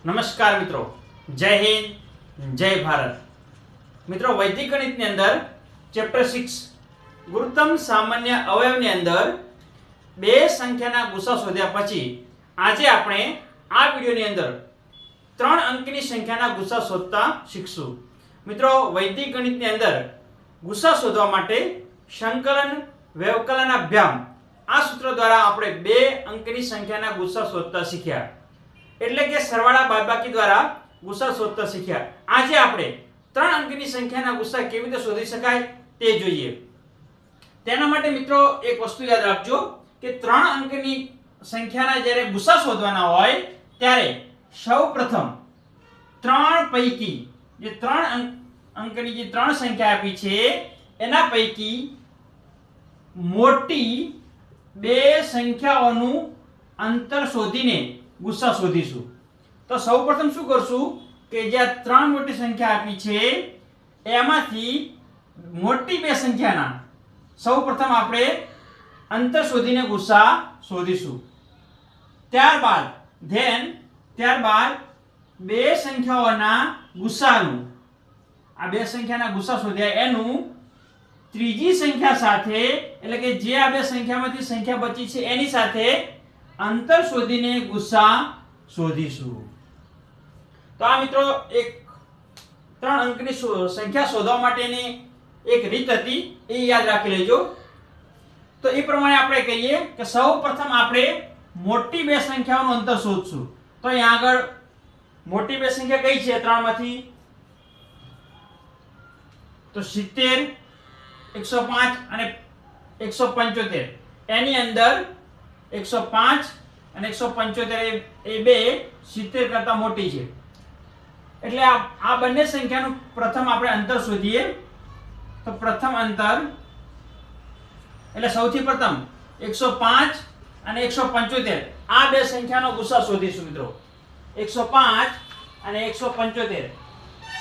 નમસ્કાર મિત્રો, જય હિન્દ, જય ભારત. મિત્રો, વૈદિક ગણિતની અંદર ચેપ્ટર 6 ગુરુત્તમ સામાન્ય અવયવની અંદર બે સંખ્યાના ગુસા શોધ્યા પછી આજે આપણે આ વિડિયોની અંદર 3 અંકની સંખ્યાના ગુસા શોધતા શીખશું. મિત્રો, વૈદિક ગણિતની અંદર ગુસા શોધવા માટે સંકલન વ્યવકલન અભ્યામ આ સૂત્ર દ્વારા આપણે 2 અંકની સંખ્યાના ગુસા શોધતા શીખ્યા. એટલે કે સરવાળા બાદબાકી દ્વારા ગુસા શોધતા શીખ્યા. આજે આપણે 3 અંકની સંખ્યાના ગુસા કેવી રીતે શોધી શકાય તે જોઈએ. તેના માટે મિત્રો એક વસ્તુ યાદ રાખજો કે 3 અંકની સંખ્યાના જ્યારે ગુસા શોધવાના હોય ત્યારે સૌપ્રથમ 3 પૈકી જે 3 અંકની જે 3 સંખ્યા આપી છે એના પૈકી મોટી 2 સંખ્યાઓનું અંતર શોધીને ગુસા શોધીશું. તો સૌપ્રથમ શું કરશું કે જે 3 મોટી સંખ્યા આપી છે એમાંથી મોટી 2 સંખ્યાના સૌપ્રથમ આપણે અંતર શોધીને ગુસા શોધીશું. ત્યારબાદ 2 સંખ્યાઓના ગુસાનું આ 2 સંખ્યાના ગુસા શોધ્યા એનું ત્રીજી સંખ્યા સાથે એટલે કે જે આ 2 સંખ્યામાંથી સંખ્યા બચી છે એની સાથે અંતર શોધીને ગુસા શોધીશું. તો આ મિત્રો એક 3 અંકની સંખ્યા શોધવા માટેની એક રીત હતી, એ યાદ રાખી લેજો. તો એ પ્રમાણે આપણે કહીએ કે સૌપ્રથમ આપણે મોટી 2 સંખ્યાઓનું અંતર શોધશું. તો અહીં આગળ મોટી 2 સંખ્યા કઈ છે 3 માંથી? તો 70, 105 અને 175. એની અંદર 105 અને 175 એ બે 70 કરતા મોટી છે. એટલે આ બંને સંખ્યાનું પ્રથમ આપણે અંતર શોધીએ. તો પ્રથમ અંતર એટલે સૌથી પ્રથમ 105 અને 175 આ બે સંખ્યાનો ગુસા શોધીશું મિત્રો. 105 અને 175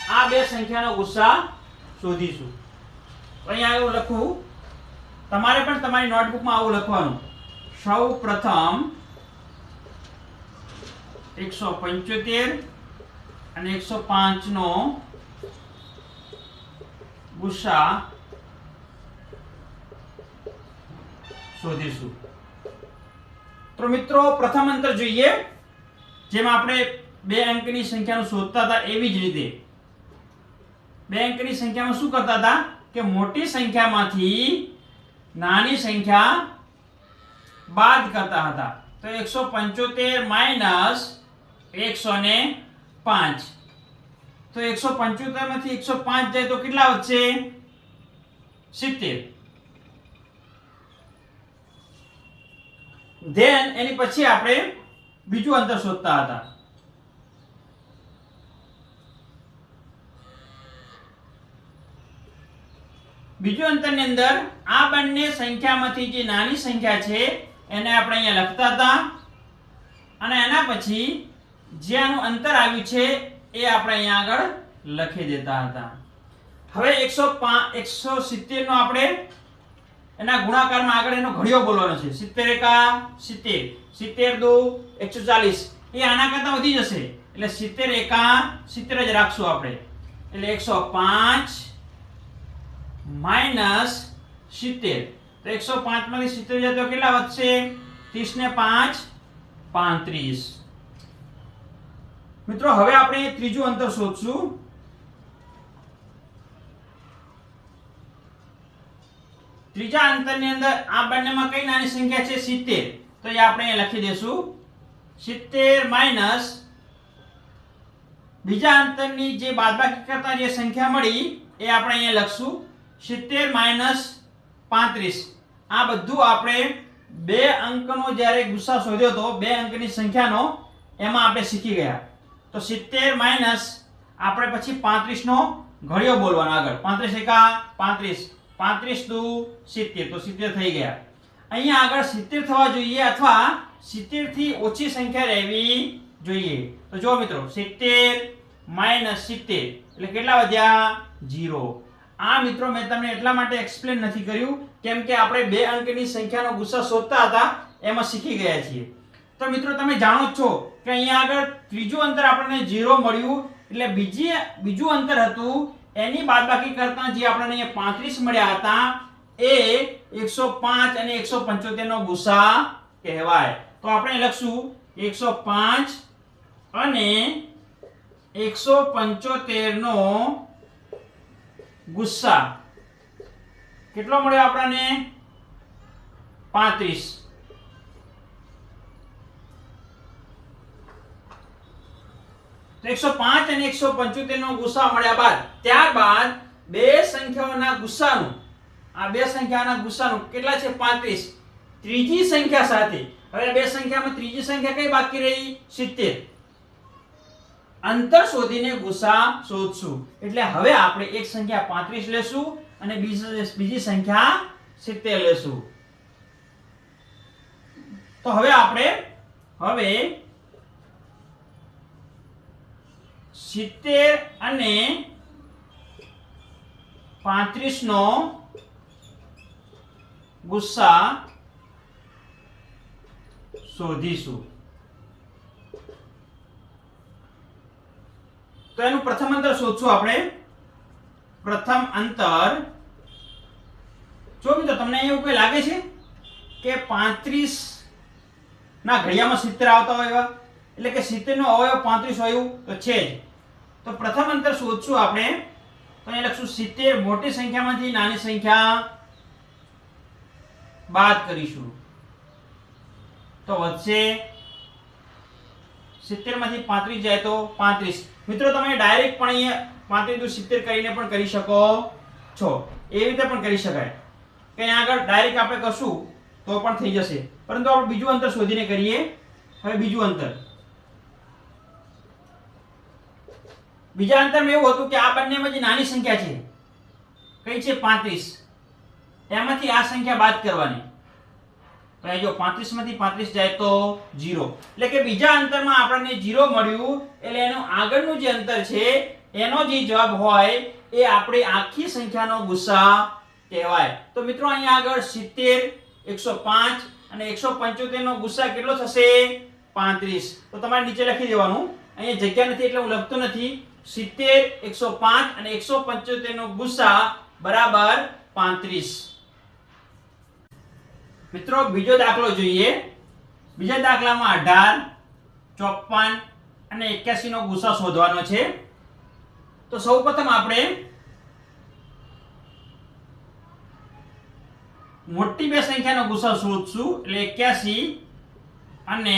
આ બે સંખ્યાનો ગુસા શોધીશું. અહીંયા એવું લખું, તમારે પણ તમારી નોટબુકમાં આવું લખવાનું. સૌ પ્રથમ 175 અને 105 નો ગુસા શોધીશું. તો મિત્રો પ્રથમ અંતર જોઈએ. જેમ આપણે 2 અંકની સંખ્યાનું શોધતા હતા એવી જ રીતે 2 અંકની સંખ્યામાં શું કરતા હતા કે મોટી સંખ્યામાંથી નાની સંખ્યા બાદ કરતા હતા. તો 175 માઈનસ 105. તો 175 માંથી 105 જાય તો કેટલા વધશે? 70. ધેન એની પછી આપણે બીજું અંતર શોધતા હતા. બીજું અંતરની અંદર આ બંને સંખ્યામાંથી જે નાની સંખ્યા છે એને આપણે અહીંયા લખતા હતા અને એના પછી જે આનું અંતર આવ્યું છે એ આપણે અહીંયા આગળ લખી દેતા હતા. હવે 170 નો આપણે એના ગુણાકારમાં આગળ એનો ઘડિયો બોલવાનો છે. 70 એકા 70, 70 દુ 140. એ આના કરતા વધી જશે એટલે 70 એકા 70 જ રાખશું આપણે. એટલે 105 માઈનસ 70. તો 105 માંથી 70 જાય તો કેટલા વધશે? 30 ને 5 35. મિત્રો હવે આપણે ત્રીજું અંતર શોધશું. ત્રીજા અંતરની અંદર આ બંનેમાં કઈ નાની સંખ્યા છે? 70. તો એ આપણે અહીં લખી દેશું. 70 માઈનસ બીજા અંતરની જે બાદબાકી કરતા જે સંખ્યા મળી એ આપણે અહીંયા લખશું. 70 માઈનસ 35. આ બધું આપણે 2 અંકનો જ્યારે ગુસા શોધ્યો તો 2 અંકની સંખ્યાનો એમાં આપણે શીખી ગયા. તો 70 માઈનસ આપણે પછી 35 નો ઘડિયો બોલવાનો આગળ. 35 એકા 35, 35 દુ 70. તો 70 થઈ ગયા. અહીંયા આગળ 70 થવા જોઈએ અથવા 70 થી ઓછી સંખ્યા રહેવી જોઈએ. તો જો મિત્રો 70 માઈનસ 70 એટલે કેટલા વધ્યા? 0. આ મિત્રો મેં તમને એટલા માટે એક્સપ્લેન નથી કર્યું કેમ કે આપણે 2 અંકની સંખ્યાનો ગુસા શોધતા હતા એમાં શીખી ગયા છીએ. તો મિત્રો તમે જાણો જ છો કે અહીંયા આગળ ત્રીજું અંતર આપણને 0 મળ્યું, એટલે બીજું અંતર હતું એની બાદબાકી કરતા જે આપણને અહીંયા 35 મળ્યા હતા એ 105 અને 175 નો ગુસા કહેવાય. તો આપણે લખશું 105 અને 175 નો ગુસ્સા કેટલો મળ્યો આપણને 35. તો 105 અને 175 નો ગુસા મળ્યા બાદ ત્યારબાદ બે સંખ્યાઓના ગુસાનું કેટલા છે 35 ત્રીજી સંખ્યા સાથે. હવે બે સંખ્યામાં ત્રીજી સંખ્યા કઈ બાકી રહી 70. અંતર શોધીને ગુસા શોધશું. એટલે હવે આપણે એક સંખ્યા 35 લેશું અને બીજી સંખ્યા 70 લેશું. તો હવે આપણે 70 અને 35 નો ગુસ્સા શોધીશું. તો એનું પ્રથમ અંતર શોધશું આપણે. પ્રથમ અંતર જો મિત્રો તમને એવું કોઈ લાગે છે કે 35 ના ઘડિયામાં 70 આવતા હોય એવા, એટલે કે 70 નો અવયવ 35 હોય એવું તો છે જ. તો પ્રથમ અંતર શોધશું આપણે. તો અહીંયા લખશું 70 મોટી સંખ્યામાંથી નાની સંખ્યા બાદ કરીશું તો વધશે 70 માંથી 35 જાય તો 35. મિત્રો તમે ડાયરેક્ટ પણ અહીંયા 35 * 70 કરીને પણ કરી શકો છો. એવી રીતે પણ કરી શકાય કે અહીંયા આગળ ડાયરેક્ટ આપણે કરશું તો પણ થઈ જશે, પરંતુ આપણે બીજું અંતર શોધીને કરીએ. હવે બીજું અંતર, બીજા અંતરમાં એવું હતું કે આ બંનેમાં જે નાની સંખ્યા છે કઈ છે 35, એમાંથી આ સંખ્યા બાદ કરવાની. તો અહીં જો 35 માંથી 35 જાય તો 0, એટલે કે બીજા અંતરમાં આપણને 0 મળ્યું, એટલે એનું આગળનું જે અંતર છે એનો જે જવાબ હોય એ આપણી આખી સંખ્યાનો ગુસા કહેવાય. તો મિત્રો અહીંયા આગળ 70, 105 અને 175 નો ગુસા કેટલો થશે 35. તો તમારે નીચે લખી દેવાનું, અહીંયા જગ્યા નથી એટલે હું લખતો નથી. 70, 105 અને 175 નો ગુસા બરાબર 35. મિત્રો બીજો દાખલો જોઈએ. બીજા દાખલામાં 18, 54 અને 81 નો ગુસા શોધવાનો છે. તો સૌપ્રથમ આપણે મોટી બે સંખ્યાનો ગુસા શોધશું, એટલે 81 અને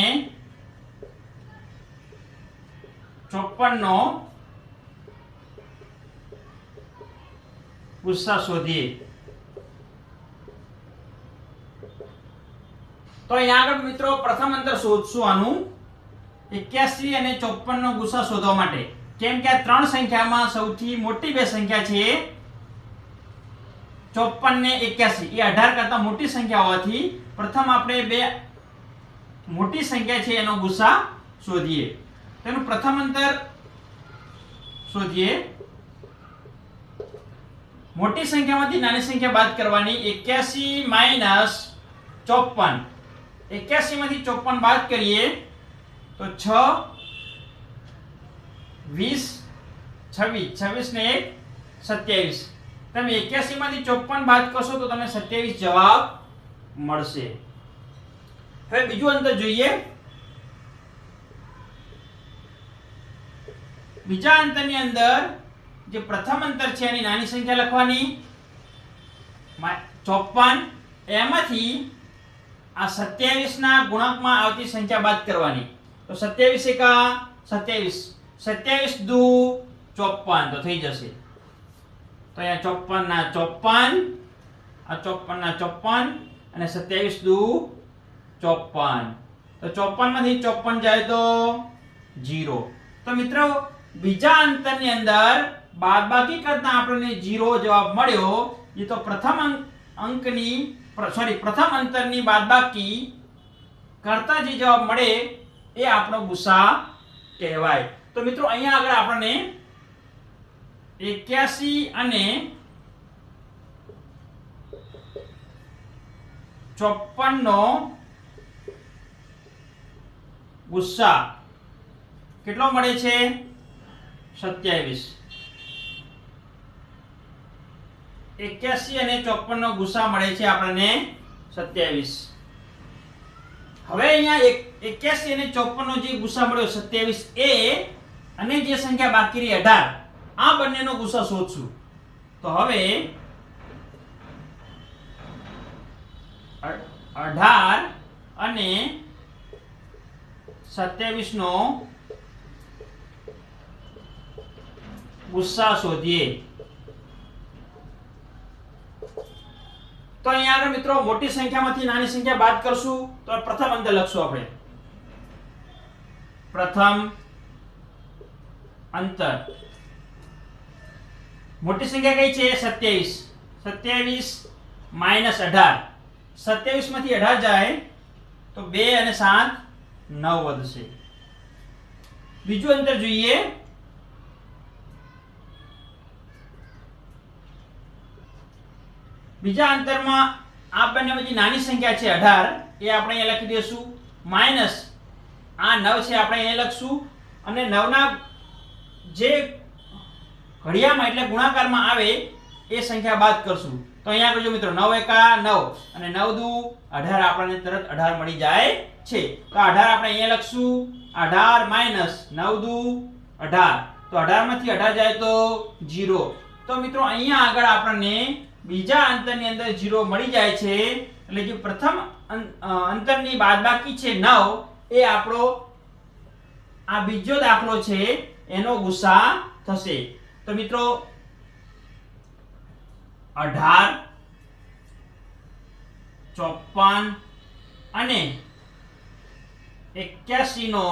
54 નો ગુસા શોધીએ. તો અહીંયા આગળ મિત્રો પ્રથમ અંતર શોધશું આનું 81 અને 54 નો ગુસા શોધવા માટે. કેમ કે આ ત્રણ સંખ્યામાં સૌથી મોટી બે સંખ્યા છે 54 ને 81, એ 18 કરતા મોટી સંખ્યા હોવાથી પ્રથમ આપણે બે મોટી સંખ્યા છે એનો ગુસા શોધીએ. તેનું પ્રથમ અંતર શોધીએ. મોટી સંખ્યામાંથી નાની સંખ્યા બાદ કરવાની. 81 માઈનસ 54, 81 માંથી 54 બાદ કરીએ તો 6, 20, 26, 26 ને 1, 27. તમે 81 માંથી 54 બાદ કરશો તો તમને 27 જવાબ મળશે. હવે બીજું અંતર જોઈએ. બીજા અંતરની અંદર જે પ્રથમ અંતર છે એની નાની સંખ્યા લખવાની 54, એમાંથી આ 27 ના ગુણાંકમાં આવતી સંખ્યા બાદ કરવાની. તો 27 એકા 27, 27 દુ 54 તો થઈ જશે. તો અહીંયા 54 ના 54, આ 54 ના 54 અને 27 દુ 54. તો 54 માંથી 54 જાય તો 0. તો મિત્રો બીજા અંતરની અંદર બાદબાકી કરતા આપણને 0 જવાબ મળ્યો. એ તો પ્રથમ અંતરની બાદબાકી કરતા જે જવાબ મળે એ આપણો ગુસા કહેવાય. તો મિત્રો અહીંયા આગળ આપણને 81 અને 54 નો ગુસ્સા કેટલો મળે છે? 27. 81 અને 54 નો ગુસ્સા મળે છે આપણને 27. હવે અહીંયા 81 અને 54 નો જે ગુસ્સા મળ્યો 27 એ અને જે સંખ્યા બાકી રહી 18 આ બંનેનો ગુસ્સા શોધશું. તો હવે 18 અને 27 નો ગુસ્સા શોધીએ. તો અહીંયા આગળ મિત્રો મોટી સંખ્યામાંથી નાની સંખ્યા બાદ કરશું તો પ્રથમ અંતર લખશું આપણે. પ્રથમ અંતર મોટી સંખ્યા કઈ છે? 27. 27 માઈનસ 18. 27 માંથી 18 જાય તો 2 અને 7 9 વધશે. બીજું અંતર જોઈએ. બીજા અંતરમાં આ બંનેમાંથી નાની સંખ્યા છે 18 એ આપણે અહીંયા લખી દઈશું માઈનસ આ 9 છે આપણે અહીંયા લખશું અને 9 ના જે ઘડિયામાં એટલે ગુણાકારમાં આવે એ સંખ્યા બાદ કરશું. તો અહીંયા કરજો મિત્રો 9 એકા 9 અને 9 દુ 18 આપણને તરત 18 મળી જાય છે. તો 18 આપણે અહીંયા લખશું 18 માઈનસ 9 દુ 18. તો 18 માંથી 18 જાય તો 0. તો મિત્રો અહીંયા આગળ આપણને બીજા અંતરની અંદર 0 મળી જાય છે. એટલે જે પ્રથમ અંતરની બાદબાકી છે 9 એ આપણો આ બીજો દાખલો છે એનો ગુસ્સા થશે. તો મિત્રો 18 54 અને 81 નો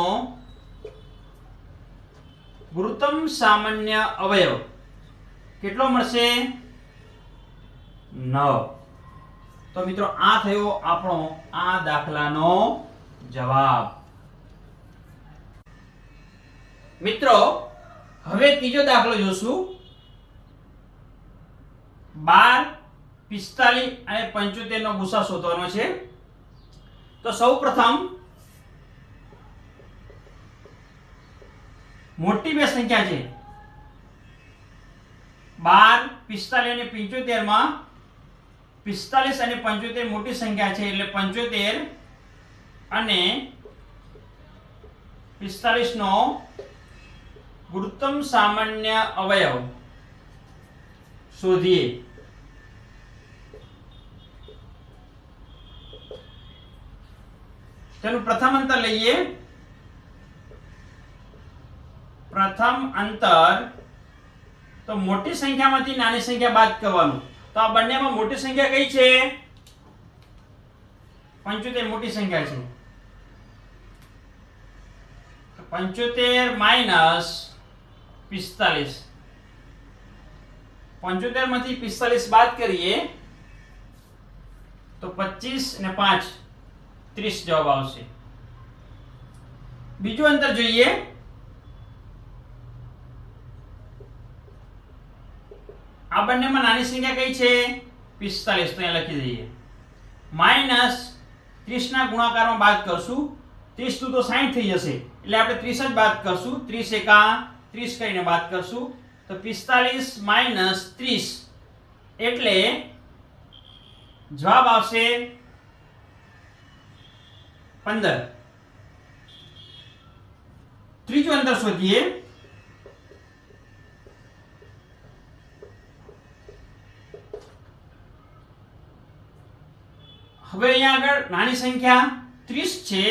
ગુરુત્તમ સામાન્ય અવયવ કેટલો મળશે? 9. તો મિત્રો આ થયો આપણો આ દાખલાનો જવાબ. મિત્રો હવે ત્રીજો દાખલો જોશું. 12 45 અને 75 નો ગુસા શોધવાનો છે. તો સૌપ્રથમ મોટી બે સંખ્યા છે 12 45 અને 75 માં 45 અને 75 મોટી સંખ્યા છે એટલે 75 અને 45 નો ગુરુત્તમ સામાન્ય અવયવ શોધીએ. તેનું પ્રથમ અંતર લઈએ. પ્રથમ અંતર તો મોટી સંખ્યામાંથી નાની સંખ્યા બાદ કરવાનું. તો આ બંનેમાં મોટી સંખ્યા કઈ છે? 75 મોટી સંખ્યા છે. તો 75 માઈનસ 45. 75 માંથી 45 બાદ કરીએ તો 25 અને 5 30 જવાબ આવશે. બીજું અંતર જોઈએ. આ બંનેમાં નાની સંખ્યા કઈ છે? 45. તો અહીંયા લખી દઈએ. માઈનસ 30 ના ગુણાકારમાં બાદ કરશું. 30 તો 60 થઈ જશે એટલે આપણે 30 જ બાદ કરશું. 30 એકા 30 કરીને બાદ કરશું તો 45 માઈનસ 30 એટલે જવાબ આવશે 15. ત્રીજું અંતર શોધીએ. હવે અહીંયા આગળ નાની સંખ્યા 30 છે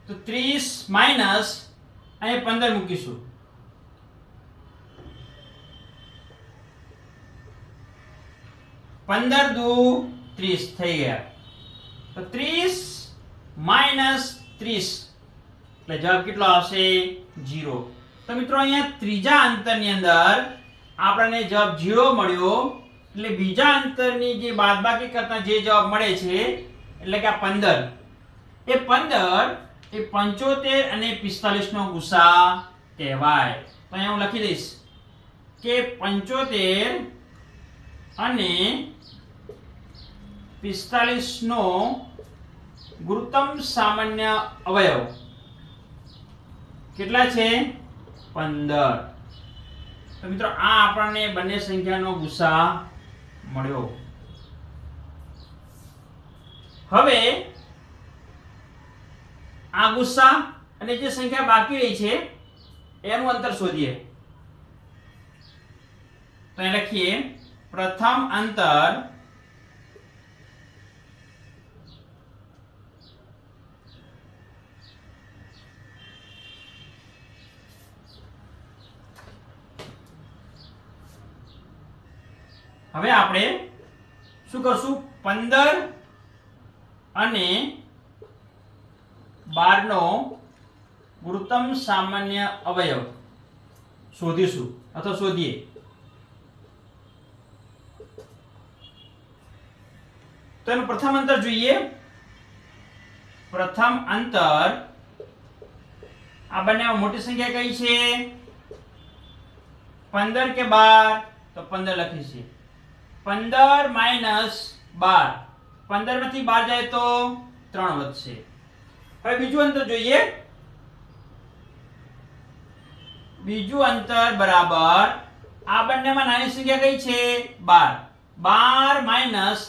તો 30 માઈનસ અને 15 મૂકીશું. पंदर दू 30 થઈ ગયા. તો 30 માઈનસ 30 એટલે જવાબ કેટલો આવશે? 0. તો મિત્રો અહીંયા ત્રીજા અંતરની અંદર આપણને જવાબ 0 મળ્યો એટલે બીજા અંતરની જે બાદબાકી કરતા જે જવાબ મળે છે એટલે કે આ 15 એ 75 અને 45 નો ગુસા કહેવાય. તો અહીંયા હું લખી દઈશ કે 75 અને 45 નો ગુરુત્તમ સામાન્ય અવયવ કેટલા છે 15. તો મિત્રો આ આપણને બંને સંખ્યાનો ગુસા મળ્યો. હવે આ ગુસા અને જે સંખ્યા બાકી રહી છે એનું અંતર શોધીએ. તો અહીં લખીએ પ્રથમ અંતર હવે આપણે શું કરશું 15 અને 12 નો ગુરુત્તમ સામાન્ય અવયવ શોધીશું અથવા શોધીએ. તો એનું પ્રથમ અંતર જોઈએ. પ્રથમ અંતર આ બંનેમાં મોટી સંખ્યા કઈ છે 15 કે 12? તો 15 લખીશું. 15 માઈનસ 12, 15 માંથી 12 જાય તો 3 વધશે. હવે બીજું અંતર જોઈએ. બીજું અંતર બરાબર આ બંનેમાં નાની સંખ્યા કઈ છે 12. 12 માઈનસ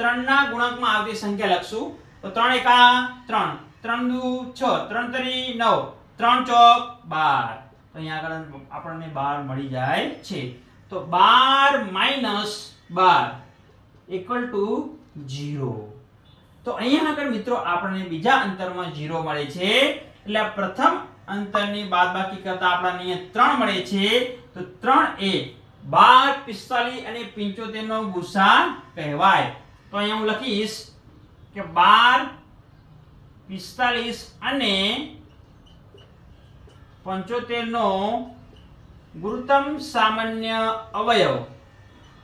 3 ના ગુણાંકમાં આવતી સંખ્યા લખશું. તો 3 એકા 3, 3 દુ 6, 3 તરી 9, 3 ચોક 12. તો અહીંયા આગળ આપણને 12 મળી જાય છે. તો 12 માઈનસ 12 ઇક્વલ ટુ 0. તો અહીંયા આગળ મિત્રો આપણને બીજા અંતરમાં 0 મળે છે. એટલે આ પ્રથમ અંતરની બાદબાકી કરતા આપણને અહીંયા 3 મળે છે. તો 3 એ 12, 45 અને 75 નો ગુસા કહેવાય. તો અહીંયા હું લખીશ કે 12, 45 અને 75 નો ગુરુત્તમ સામાન્ય અવયવ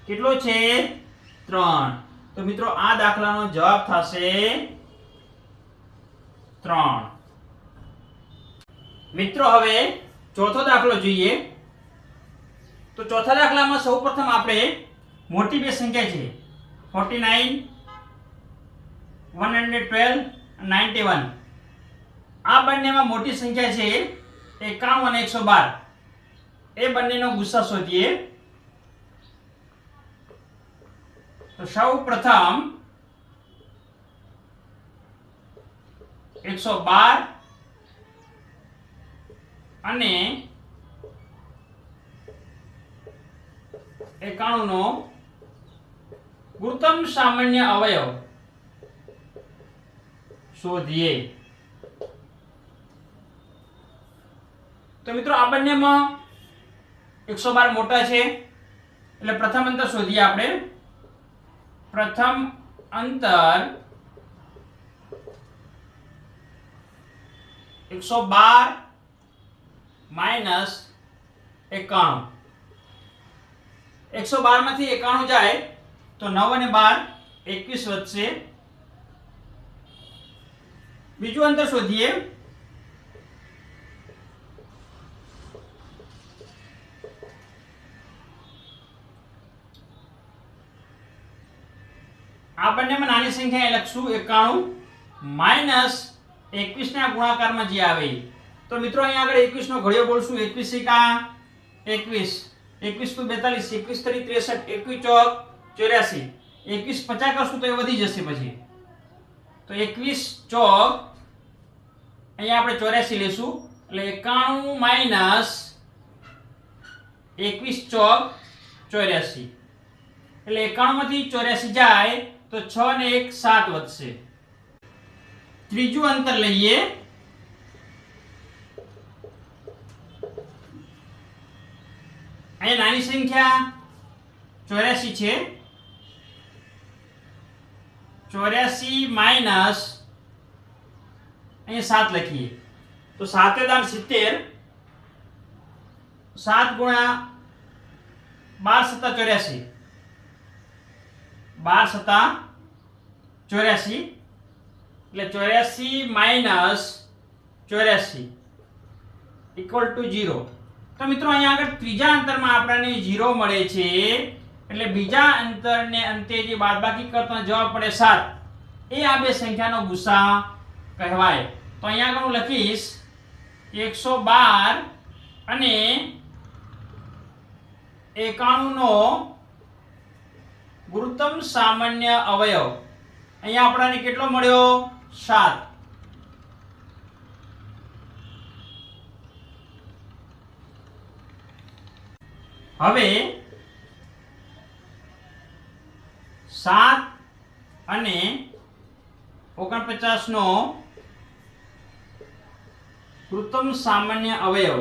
કેટલો છે 3. તો મિત્રો આ દાખલાનો જવાબ થશે 3. મિત્રો હવે ચોથો દાખલો જોઈએ. તો ચોથા દાખલામાં સૌપ્રથમ આપણે મોટી બે સંખ્યા છે 49, 112, 91. આ બંનેમાં મોટી સંખ્યા છે 91 અને 112. એ બંનેનો ગુસા શોધીએ. તો સૌપ્રથમ 112 અને 91 નો ગુરુત્તમ સામાન્ય અવયવ શોધીએ. તો મિત્રો આ બંનેમાં 112 મોટા છે એટલે પ્રથમ અંતર શોધીએ આપણે. પ્રથમ અંતર 112 માઈનસ 91. 112 માંથી 91 જાય તો 9 અને 12 21 વધશે. બીજું અંતર શોધીએ. આ બંનેમાં નાની સંખ્યા લખશું 91 માઈનસ 21 ના ગુણાકારમાં જે આવે. તો મિત્રો અહીંયા આગળ 21 નો ઘડિયો બોલશું. 21 એકા 21, 21 * 42, 21 તરી 63, 21 ચોક 84, 21 50 કરશું તો એ વધી જશે પછી. તો 21 ચોક અહીંયા આપણે 84 લેશું એટલે 91 માઈનસ 21 ચોક 84. એટલે 91 માંથી 84 જાય તો 6 ને 1 7 વધશે. ત્રીજું અંતર લઈએ. અહીંયા નાની સંખ્યા 84 છે. 84 માઈનસ અહીંયા 7 લખીએ તો 7 દાન 70, 7 ગુણ્યા 12 સત્તા 84, 12 સત્તા 84 એટલે 84 માઈનસ 84 ઇક્વલ ટુ 0. તો મિત્રો અહીંયા આગળ ત્રીજા અંતરમાં આપણને 0 મળે છે એટલે બીજા અંતરને અંતે જે બાદબાકી કરતો જવાબ પડે 7 એ આ બે સંખ્યાનો ગુસા કહેવાય. તો અહીંયા આગળ હું લખીશ 112 અને 91 નો ગુરુત્તમ સામાન્ય અવયવ અહીંયા આપણને કેટલો મળ્યો 7. હવે 7 અને 49 નો ગુરુત્તમ સામાન્ય અવયવ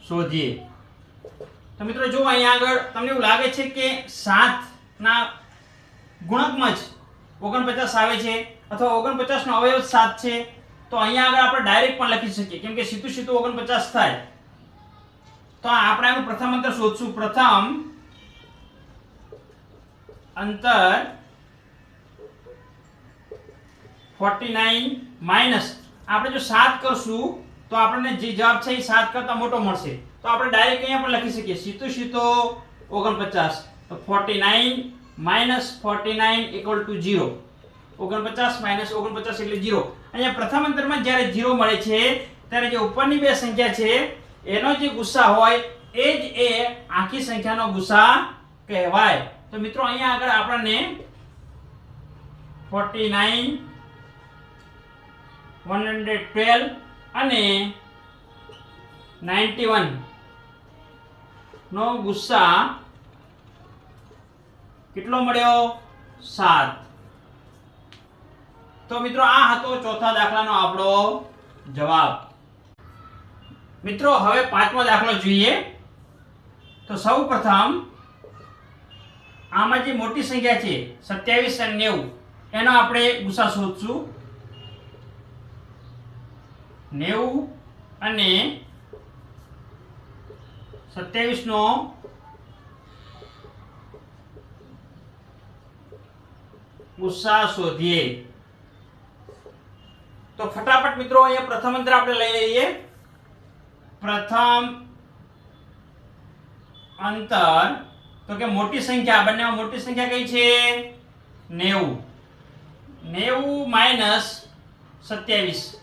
શોધીએ. તો મિત્રો જો અહીંયા આગળ તમને એવું લાગે છે કે 7 ના ગુણકમાં જ 49 આવે છે અથવા 49 નો અવયવ 7 છે, તો અહીંયા આગળ આપણે ડાયરેક્ટ પણ લખી શકીએ, કેમ કે સીધું 49 થાય. તો આપણે એનું પ્રથમ અંતર શોધશું. પ્રથમ અંતર 49 માઈનસ આપણે જો 7 કરશું તો આપણને જે જવાબ છે એ 7 કરતા મોટો મળશે. તો આપણે ડાયરેક્ટ અહીંયા પણ લખી શકીએ સીધું 49. તો 49 માઈનસ 49 ઇક્વલ ટુ 0. 49 માઈનસ 49 એટલે 0. અહીંયા પ્રથમ અંતરમાં જ્યારે 0 મળે છે ત્યારે જે ઉપરની બે સંખ્યા છે એનો જે ગુસા હોય એ જ એ આખી સંખ્યાનો ગુસા કહેવાય. તો મિત્રો અહીંયા આગળ આપણને 49 112 અને 91 નો ગુસા કેટલો મળ્યો 7. તો મિત્રો આ હતો ચોથા દાખલાનો આપણો જવાબ. મિત્રો હવે પાંચમો દાખલો જોઈએ. તો સૌપ્રથમ આમાં જે મોટી સંખ્યા છે 27 અને 90 એનો આપણે ગુસા શોધશું. 90 અને 27 નો ગુસા શોધીએ. તો ફટાફટ મિત્રો અહીંયા પ્રથમ અંતર આપણે લઈ લઈએ. પ્રથમ અંતર તો કે મોટી સંખ્યા, બંનેમાં મોટી સંખ્યા કઈ છે 90. 90 માઈનસ 27.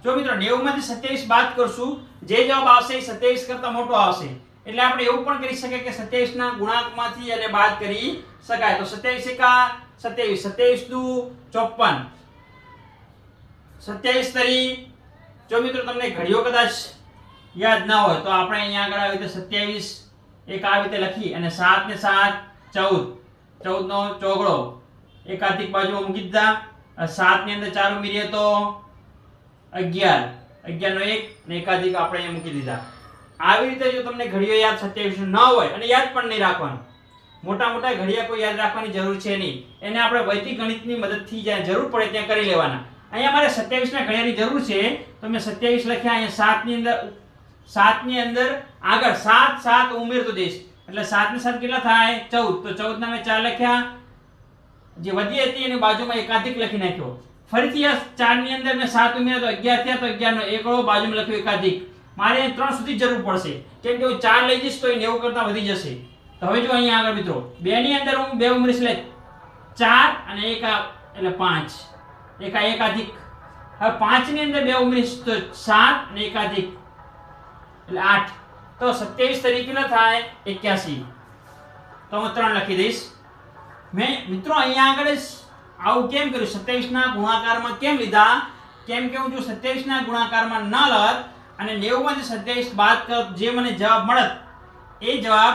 જો મિત્રો 90 માંથી 27 બાદ કરશું જે જવાબ આવશે એ 27 કરતા મોટો આવશે. એટલે આપણે એવું પણ કરી શકીએ કે 27 ના ગુણાંકમાંથી એને બાદ કરી શકાય. તો 27 એકા 27, 27 દુ 54, 27 તરી. જો મિત્રો તમને ઘડીઓ કદાચ યાદ ના હોય તો આપણે અહીંયા આગળ આવી રીતે 27 એક આવી રીતે લખી અને 7 ને 7 14, 14 નો ચોગડો એકાધિક બાજુમાં મૂકી દીધા. 7 ની અંદર 4 ઉમેરીએ તો 11, 11 નો 1 ને એકાધિક આપણે અહીંયા મૂકી દીધા. આવી રીતે જો તમને ઘડીઓ યાદ 27 ન હોય અને યાદ પણ નહીં રાખવાનું, મોટા મોટા ઘડિયા કોઈ યાદ રાખવાની જરૂર છે નહીં, એને આપણે વૈદિક ગણિતની મદદથી જ્યાં જરૂર પડે ત્યાં કરી લેવાના. અહીંયા મારે 27 ના ઘડિયાની જરૂર છે તો મેં 27 લખ્યા. અહીંયા 7 ની અંદર આગળ 7 ઉમેરતો જઈશ એટલે 7 ને 7 કેટલા થાય 14. તો 14 ના મેં 4 લખ્યા. જે વધી હતી એની બાજુમાં એકાધિક લખી નાખ્યો. ફરીથી આ 4 ની અંદર મેં 7 ઉમેર્યા તો 11 થયા. તો 11 નો એકડો બાજુમાં લખ્યો એકાધિક. મારે 3 સુધી જરૂર પડશે કેમ કે હું 4 લઈ જઈશ તો એ 90 કરતા વધી જશે. તો હવે જો અહીંયા આગળ મિત્રો 2 ની અંદર હું 2 ઉમેરીશ એટલે 4 અને 1 એટલે 5, એકાધિક. હવે 5 ની અંદર 2 ઉમેરીશ તો 7 અને એકાધિક એટલે 8. તો 27 તરીકે કેટલા થાય 81. તો હું 3 લખી દઈશ. મેં મિત્રો અહીંયા આગળ આવું કેમ કર્યું, 27 ના ગુણાકારમાં કેમ લીધા? કેમ કે હું જો 27 ના ગુણાકારમાં ન લત અને 90 માંથી 27 બાદ કરત જે મને જવાબ મળત એ જવાબ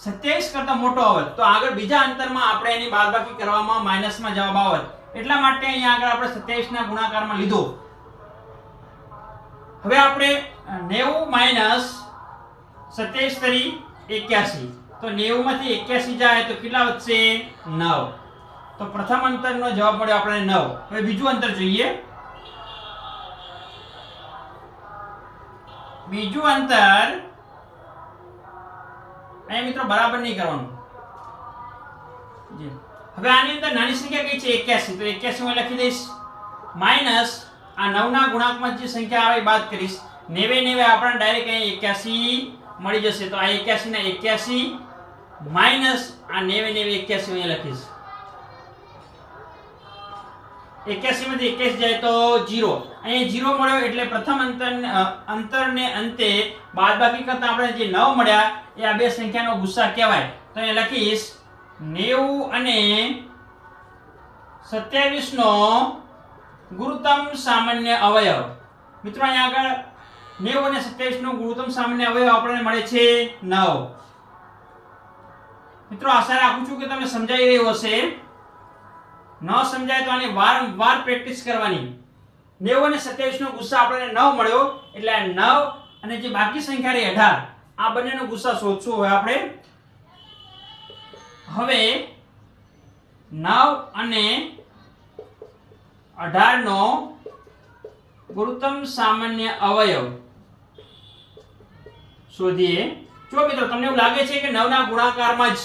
27 કરતા મોટો આવત તો આગળ બીજા અંતરમાં આપણે એની બાદબાકી કરવામાં માઈનસમાં જવાબ આવત. એટલા માટે અહીંયા આગળ આપણે 27 ના ગુણાકારમાં લીધો. હવે આપણે 90 માઈનસ 27 તરી 81. તો 90 માંથી 81 જાય તો કેટલા વધશે 9. તો પ્રથમ અંતરનો જવાબ મળ્યો આપણે 9. હવે બીજું અંતર જોઈએ. બીજું અંતર અહીંયા મિત્રો બરાબર નહીં કરવાનું. હવે આની અંદર નાની સંખ્યા કઈ છે 81. તો 81 હું લખી દઈશ માઈનસ આ 9 ના ગુણાંકમાં જે સંખ્યા આવે બાદ કરીશ. 90 આપણને ડાયરેક્ટ અહીં 81 મળી જશે. તો આ 81 ના 81 માઈનસ આ 90 81 અહીંયા લખીશ. 81 માંથી 21 જાય તો 0. અહીંયા 0 મળ્યો એટલે પ્રથમ અંતરને અંતે બાદબાકી કરતા આપણે જે 9 મળ્યા એ આ બે સંખ્યાનો ગુસ્સા કહેવાય. તો અહીંયા લખીશ 90 અને 27 નો ગુરુત્તમ સામાન્ય અવયવ. મિત્રો અહીંયા આગળ 90 અને 27 નો ગુરુત્તમ સામાન્ય અવયવ આપણને મળે છે 9. મિત્રો આશા રાખું છું કે તમને સમજાઈ રહ્યું હશે. ન સમજાય તો આની વારંવાર પ્રેક્ટિસ કરવાની. 90 અને 27 નો ગુસ્સા આપણને 9 મળ્યો એટલે આ 9 અને જે બાકી સંખ્યા રહી 18 આ બંનેનો ગુસ્સા શોધશું હવે આપણે. હવે 9 અને 18 નો ગુરુત્તમ સામાન્ય અવયવ શોધીએ. જો મિત્રો તમને એવું લાગે છે કે 9 ના ગુણાકારમાં જ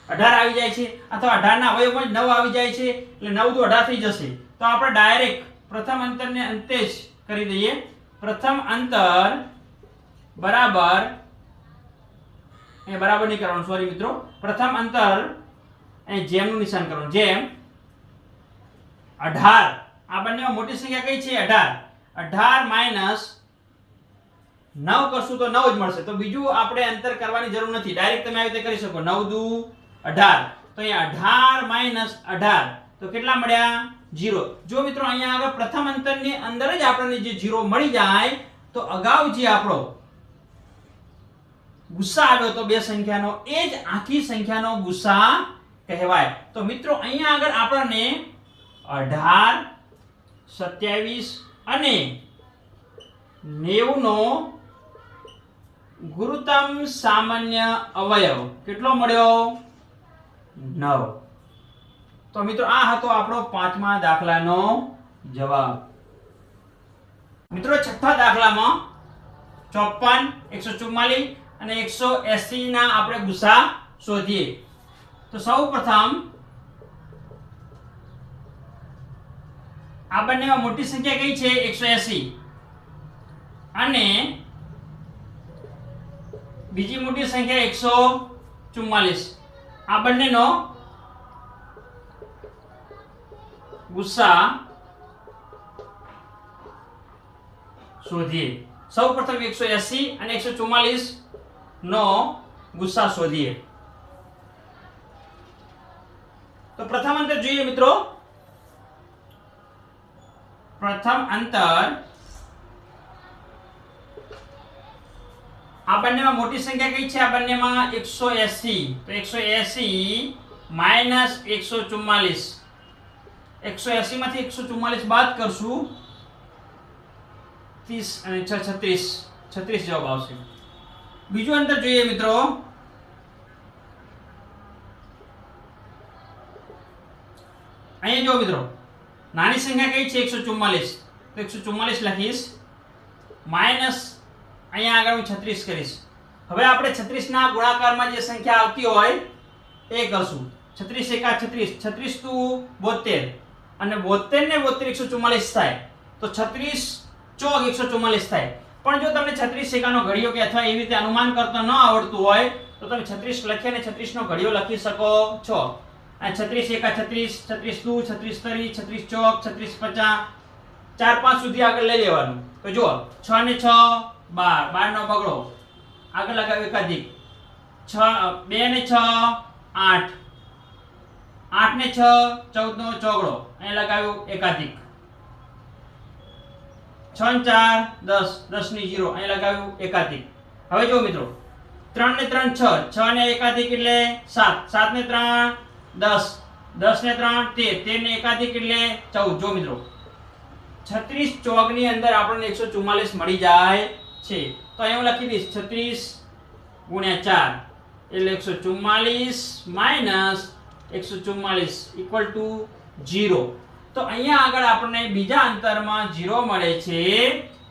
18 આવી જાય છે અથવા 18 ના અવયવમાં જ 9 આવી જાય છે એટલે 9 દુ 18 થઈ જશે, તો આપણે ડાયરેક્ટ પ્રથમ અંતરને અંતે જ કરી દઈએ. પ્રથમ અંતર બરાબર એ બરાબર નહીં કરવાનું, સોરી મિત્રો. પ્રથમ અંતર એ જેમ નું નિશાન કરવાનું, જેમ 18 આ બંનેમાં મોટી સંખ્યા કઈ છે 18. 18 માઈનસ 9 કરશું તો 9 જ મળશે, તો બીજું આપણે અંતર કરવાની જરૂર નથી, ડાયરેક્ટ તમે આવી રીતે કરી શકો. 9 દુ 18, તો અહીંયા 18 માઈનસ 18 તો કેટલા મળ્યા 0. જો મિત્રો અહીંયા આગળ પ્રથમ અંતરની અંદર જ આપણને જે 0 મળી જાય તો અગાઉ જે આપણો ગુસ્સા આવ્યો તો બે સંખ્યાનો એ જ આખી સંખ્યાનો ગુસ્સા કહેવાય. તો મિત્રો અહીંયા આગળ આપણને 18, 27 અને 90 નો ગુરુત્તમ સામાન્ય અવયવ કેટલો મળ્યો 9. તો મિત્રો આ હતો આપણો 5મા દાખલાનો જવાબ. મિત્રો છઠ્ઠા દાખલામાં 54, 144 અને 180 ના આપણે ગુસ્સા શોધીએ. તો સૌપ્રથમ આ બંનેમાં મોટી સંખ્યા કઈ છે 180 અને બીજી મોટી સંખ્યા 144. આ બંનેનો ગુસ્સા શોધીએ. સૌપ્રથમ 180 અને 144 નો ગુસ્સા શોધીએ. તો પ્રથમ અંતર જોઈએ મિત્રો. પ્રથમ અંતર આ બંનેમાં મોટી સંખ્યા કઈ છે? આ બંનેમાં 180. તો 180 માઈનસ 144. 180 માંથી 144 બાદ કરશું 30 અને 6 36. 36 જવાબ આવશે. બીજું અંતર જોઈએ મિત્રો. અહીંયા જો મિત્રો નાની સંખ્યા કઈ છે 144. તો 144 લખીશ માઈનસ અહીંયા આગળ હું 36 કરીશ. હવે આપણે 36 ના ગુણાકારમાં જે સંખ્યા આવતી હોય એ કરશું. 36 એકા 36, 36 દુ 72 અને 72 ને 72 144 થાય તો 36 ચોક 144 થાય. પણ જો તમને 36 એકાનો ઘડિયો કે અથવા એવી રીતે અનુમાન કરતા ન આવડતું હોય તો તમે 36 લખી અને 36 નો ઘડિયો લખી શકો છો. આ 36 એકા 36, 36 દુ 36 તરી, 36 ચોક, 36 50, 4 5 સુધી આગળ લઈ લેવાનું. તો જુઓ 6 ને 6 12, 12 નો બગડો આગળ લગાવ્યો એકાધિક, 6 2 ને 6 8, 8 ને 6 14 નો ચોગડો અહીં લગાવ્યો એકાધિક, 6 ને 4 10, 10 ની 0 અહીં લગાવ્યું એકાધિક. હવે જો મિત્રો 3 ને 3 6, 6 ને એકાધિક એટલે 7, 7 ને 3 10, 10 ને 3 13, 13 ને એકાધિક એટલે 14. જો મિત્રો 36 ચોક ની અંદર આપણને 144 મળી જાય છે. તો અહીં હું લખી દઈશ 36 ગુણ્યા 4 એટલે 144 માઈનસ 144 ઇક્વલ ટુ 0. તો અહીંયા આગળ આપણને બીજા અંતરમાં 0 મળે છે.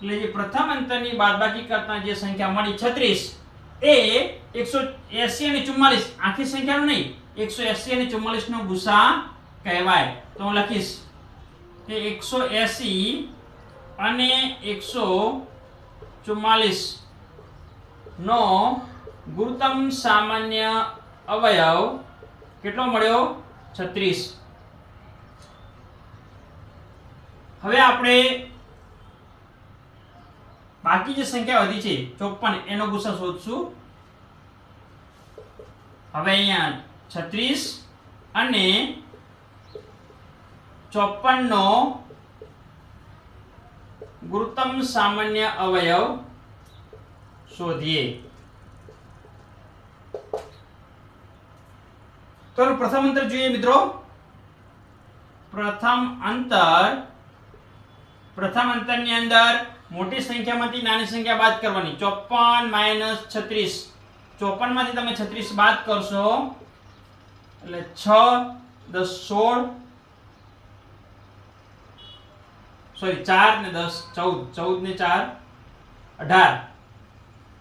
એટલે જે પ્રથમ અંતરની બાદબાકી કરતા જે સંખ્યા મળી 36 એ 180 અને 44 આખી સંખ્યાનો નહીં, 180 અને 44 નો ગુસા કહેવાય. તો હું લખીશ કે 180 અને 144 નો ગુરુત્તમ સામાન્ય અવયવ કેટલો મળ્યો 36. હવે આપણે બાકી જે સંખ્યા વધી છે 54 એનો ગુસા શોધશું. હવે અહીંયા 36 અને 54 નો ગુરુત્તમ સામાન્ય અવયવ શોધીએ. તો પ્રથમ અંતર જોઈએ મિત્રો. પ્રથમ અંતરની અંદર મોટી સંખ્યામાંથી નાની સંખ્યા બાદ કરવાની. 54 - 36. 54 માંથી તમે 36 બાદ કરશો એટલે 6 10 16 સોરી 4 ને 10 14 14 ને 4 18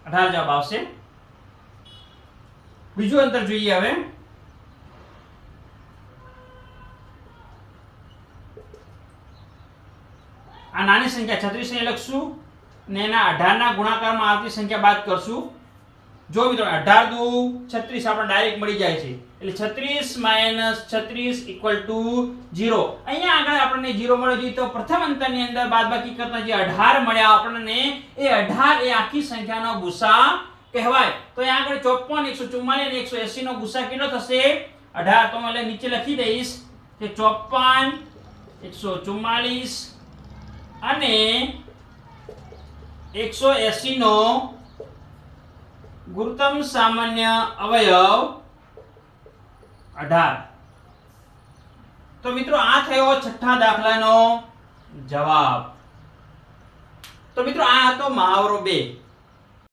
18 જવાબ આવશે. બીજું અંતર જોઈએ હવે. આ નાની સંખ્યા 36 ને લખશું ને એના 18 ના ગુણાકારમાં આવતી સંખ્યા બાદ કરશું. જો મિત્રો 18 દુ 36 આપણે ડાયરેક્ટ મળી જાય છે એટલે 36 - 36 = 0. અહીંયા આગળ આપણને 0 મળ્યો છે તો પ્રથમ અંતરની અંદર બાદબાકી કરતા જે 18 મળ્યા આપણને એ 18 એ આખી સંખ્યાનો ગુસા કહેવાય. તો અહીંયા આગળ 54 144 અને 180 નો ગુસા કેટલો થશે 18. તો હું એટલે નીચે લખી દઈશ કે 54 144 અને 180 નો ગુરુત્તમ સામાન્ય અવયવ 18. તો મિત્રો આ થયો છઠ્ઠા દાખલાનો જવાબ. તો મિત્રો આ હતો મહાવરો 2.